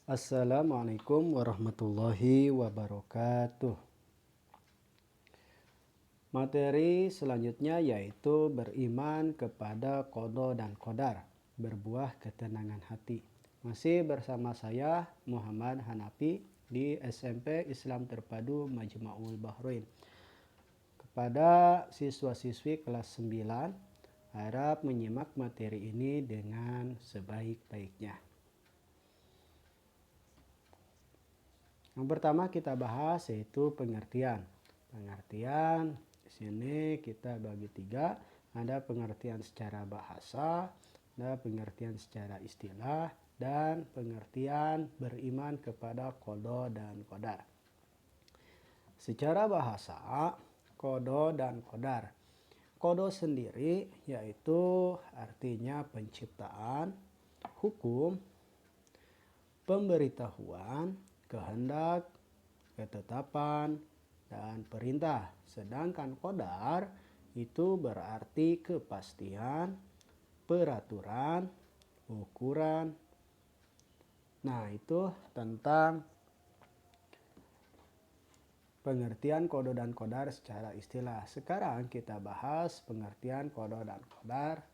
Assalamualaikum warahmatullahi wabarakatuh. Materi selanjutnya yaitu beriman kepada qada dan qadar, berbuah ketenangan hati. Masih bersama saya Muhammad Hanafi di SMP Islam Terpadu Majma'ul Bahrain. Kepada siswa-siswi kelas 9, harap menyimak materi ini dengan sebaik-baiknya. Yang pertama kita bahas yaitu pengertian. Pengertian di sini kita bagi tiga. Ada pengertian secara bahasa, ada pengertian secara istilah, dan pengertian beriman kepada qada dan qadar. Secara bahasa, qada dan qadar. Qada sendiri yaitu artinya penciptaan, hukum, pemberitahuan, kehendak, ketetapan, dan perintah. Sedangkan qadar itu berarti kepastian, peraturan, ukuran. Nah, itu tentang pengertian qada dan qadar secara istilah. Sekarang kita bahas pengertian qada dan qadar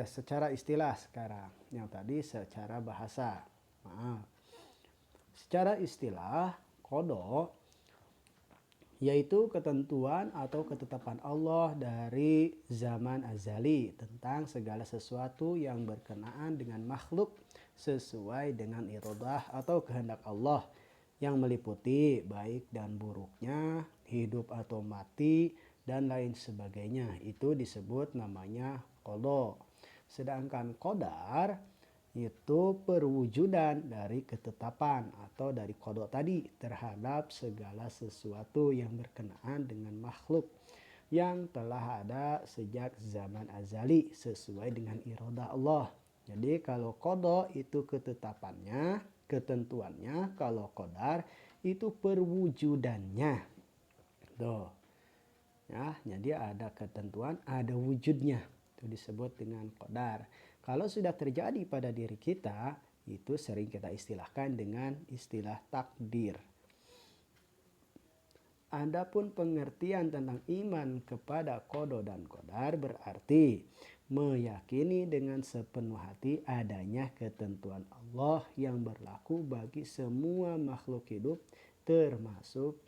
secara istilah sekarang. Yang tadi secara bahasa. Maaf. Secara istilah, qada yaitu ketentuan atau ketetapan Allah dari zaman azali tentang segala sesuatu yang berkenaan dengan makhluk sesuai dengan iradah atau kehendak Allah yang meliputi baik dan buruknya, hidup atau mati, dan lain sebagainya. Itu disebut namanya qada. Sedangkan qadar itu perwujudan dari ketetapan atau dari qada tadi terhadap segala sesuatu yang berkenaan dengan makhluk yang telah ada sejak zaman azali sesuai dengan iradah Allah. Jadi kalau qada itu ketetapannya, ketentuannya, kalau qadar itu perwujudannya. Tuh. Ya, jadi ada ketentuan, ada wujudnya. Itu disebut dengan qadar. Kalau sudah terjadi pada diri kita, itu sering kita istilahkan dengan istilah takdir. Adapun pengertian tentang iman kepada qada dan qadar berarti meyakini dengan sepenuh hati adanya ketentuan Allah yang berlaku bagi semua makhluk hidup termasuk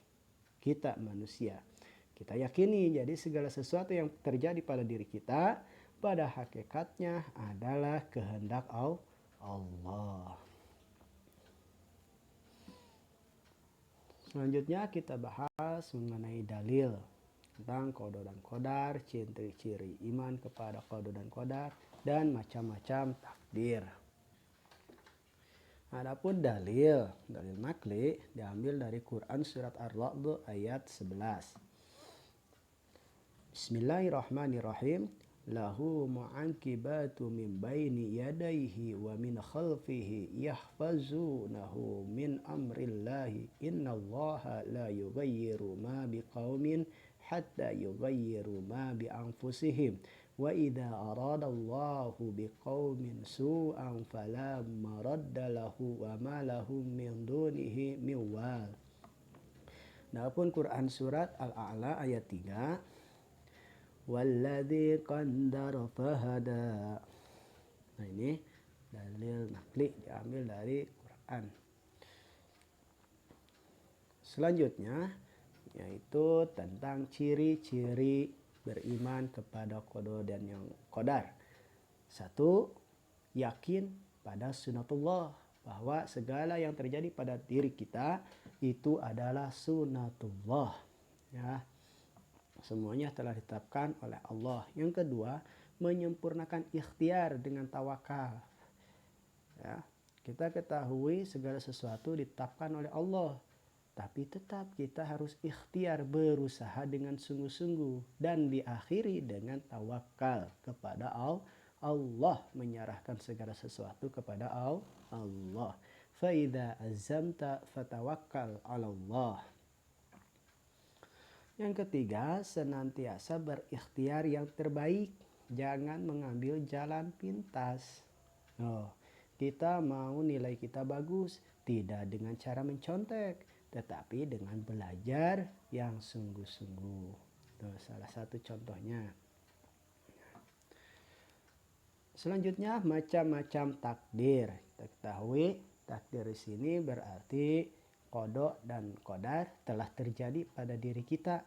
kita manusia. Kita yakini jadi segala sesuatu yang terjadi pada diri kita pada hakikatnya adalah kehendak Allah. Selanjutnya kita bahas mengenai dalil tentang qada dan qadar, ciri-ciri iman kepada qada dan qadar, dan macam-macam takdir. Adapun dalil nakli diambil dari Quran surat Ar-Ra'd ayat 11. Bismillahirrahmanirrahim. Lahu mu'aqibatu min baini yadayhi wa min khalfihi yahfazunahu min amrillahi innallaha la yughayyiru ma biqaumin hatta yughayyiru ma bi anfusihim wa idza aradallahu biqaumin su'an fala maradda lahu wa ma lahum min dunihi min wal. Adapun Quran surat Al-A'la ayat 3, walladzi qaddara fahada. Nah, ini dalil nakli diambil dari Quran. Selanjutnya yaitu tentang ciri-ciri beriman kepada qada dan yang qadar. 1. Yakin pada sunatullah, bahwa segala yang terjadi pada diri kita itu adalah sunatullah. Ya. Semuanya telah ditetapkan oleh Allah. Yang kedua, menyempurnakan ikhtiar dengan tawakal. Ya, kita ketahui segala sesuatu ditetapkan oleh Allah. Tapi tetap kita harus ikhtiar, berusaha dengan sungguh-sungguh. Dan diakhiri dengan tawakal kepada Allah. Menyerahkan segala sesuatu kepada Allah. Fa'idha azamta fatawakkal ala Allah. Yang ketiga, senantiasa berikhtiar yang terbaik. Jangan mengambil jalan pintas. Kita mau nilai kita bagus, tidak dengan cara mencontek, tetapi dengan belajar yang sungguh-sungguh. Itu salah satu contohnya. Selanjutnya macam-macam takdir. Kita ketahui takdir di sini berarti qada dan qadar telah terjadi pada diri kita,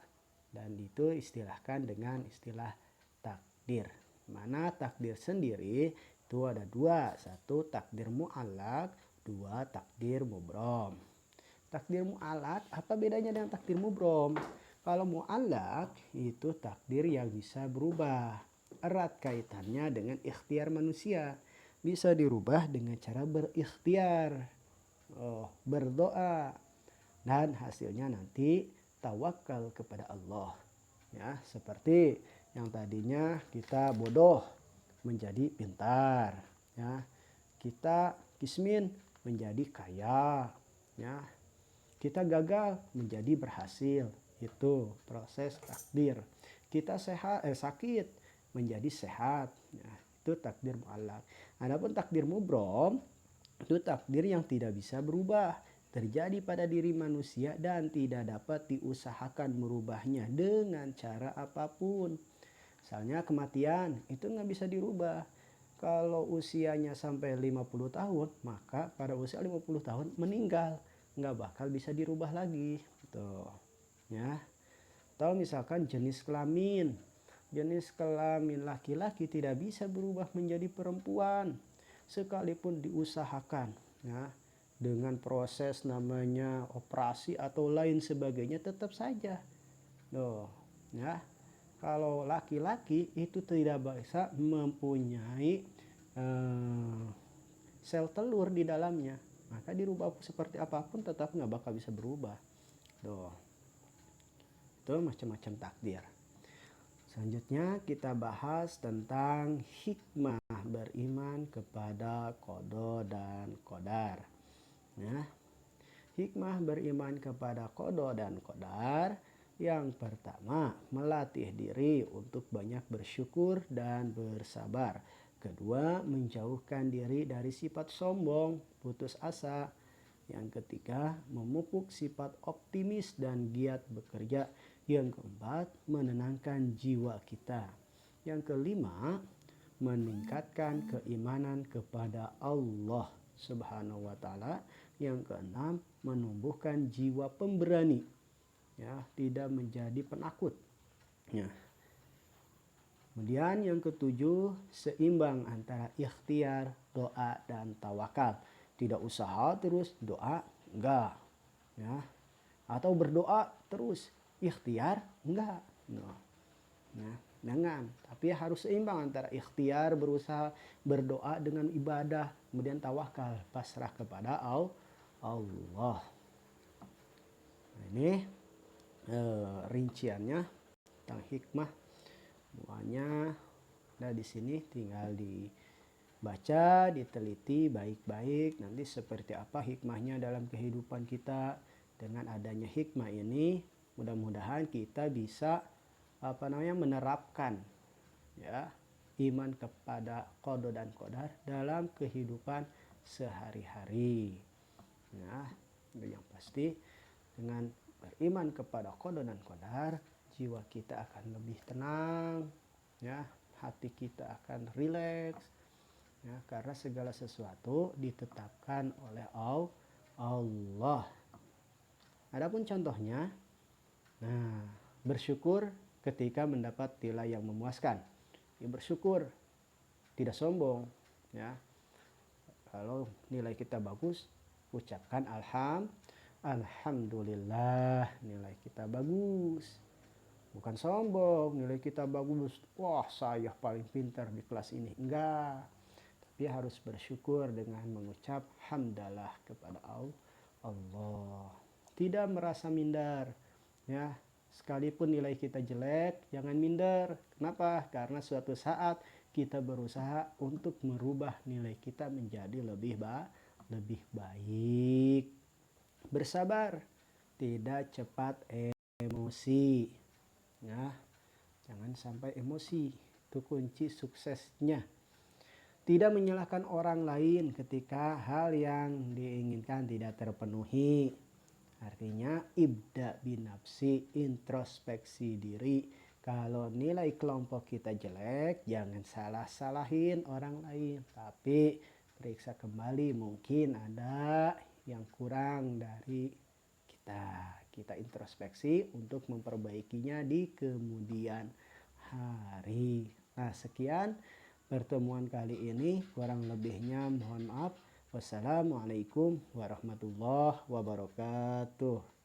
dan itu istilahkan dengan istilah takdir. Mana takdir sendiri itu ada dua, satu takdir mu'allaq, dua takdir mubrom. Takdir mu'allaq apa bedanya dengan takdir mubrom? Kalau mu'allaq itu takdir yang bisa berubah, erat kaitannya dengan ikhtiar manusia, bisa dirubah dengan cara berikhtiar, berdoa, dan hasilnya nanti tawakal kepada Allah. Ya, seperti yang tadinya kita bodoh menjadi pintar, ya. Kita kismin menjadi kaya, ya. Kita gagal menjadi berhasil. Itu proses takdir. Kita sakit menjadi sehat. Ya, itu takdir mu'allaq. Adapun takdir mubrom itu takdir yang tidak bisa berubah, terjadi pada diri manusia dan tidak dapat diusahakan merubahnya dengan cara apapun. Misalnya kematian itu nggak bisa dirubah. Kalau usianya sampai 50 tahun, maka pada usia 50 tahun meninggal, nggak bakal bisa dirubah lagi. Tuh, ya. Atau misalkan jenis kelamin laki-laki tidak bisa berubah menjadi perempuan, sekalipun diusahakan, ya, dengan proses namanya operasi atau lain sebagainya tetap saja. Loh, ya. Kalau laki-laki itu tidak bisa mempunyai sel telur di dalamnya, maka dirubah seperti apapun tetap nggak bakal bisa berubah. Tuh, itu macam-macam takdir. Selanjutnya kita bahas tentang hikmah beriman kepada qada dan qadar. Nah, hikmah beriman kepada qada dan qadar yang pertama, melatih diri untuk banyak bersyukur dan bersabar. Kedua, menjauhkan diri dari sifat sombong, putus asa. Yang ketiga, memupuk sifat optimis dan giat bekerja. Yang keempat, menenangkan jiwa kita. Yang kelima, meningkatkan keimanan kepada Allah Subhanahu wa taala. Yang keenam, menumbuhkan jiwa pemberani, ya, tidak menjadi penakut. Ya. Kemudian yang ketujuh, seimbang antara ikhtiar, doa, dan tawakal. Tidak usaha terus doa, enggak. Ya. Atau berdoa terus, ikhtiar, enggak. No. Ya. Jangan, tapi harus seimbang antara ikhtiar, berusaha, berdoa dengan ibadah, kemudian tawakal, pasrah kepada Allah. Nah, ini rinciannya tentang hikmah. Semuanya ada di sini, tinggal dibaca, diteliti baik-baik. Nanti seperti apa hikmahnya dalam kehidupan kita. Dengan adanya hikmah ini, mudah-mudahan kita bisa menerapkan, ya, iman kepada qada dan qadar dalam kehidupan sehari-hari. Nah, yang pasti dengan beriman kepada qada dan qadar, jiwa kita akan lebih tenang, ya, hati kita akan rileks, ya, karena segala sesuatu ditetapkan oleh Allah. Adapun contohnya, nah, bersyukur ketika mendapat nilai yang memuaskan. Ya, bersyukur, tidak sombong, ya. Kalau nilai kita bagus, ucapkan alhamdulillah, nilai kita bagus. Bukan sombong, nilai kita bagus, wah saya paling pintar di kelas ini. Enggak. Tapi harus bersyukur dengan mengucap hamdalah kepada Allah. Tidak merasa minder, ya. Sekalipun nilai kita jelek, jangan minder. Kenapa? Karena suatu saat kita berusaha untuk merubah nilai kita menjadi lebih baik. Bersabar, tidak cepat emosi. Ya, jangan sampai emosi, itu kunci suksesnya. Tidak menyalahkan orang lain ketika hal yang diinginkan tidak terpenuhi. Artinya ibda binafsi, introspeksi diri. Kalau nilai kelompok kita jelek, jangan salah-salahin orang lain. Tapi periksa kembali, mungkin ada yang kurang dari kita. Kita introspeksi untuk memperbaikinya di kemudian hari. Nah, sekian pertemuan kali ini, kurang lebihnya mohon maaf. Wassalamualaikum warahmatullahi wabarakatuh.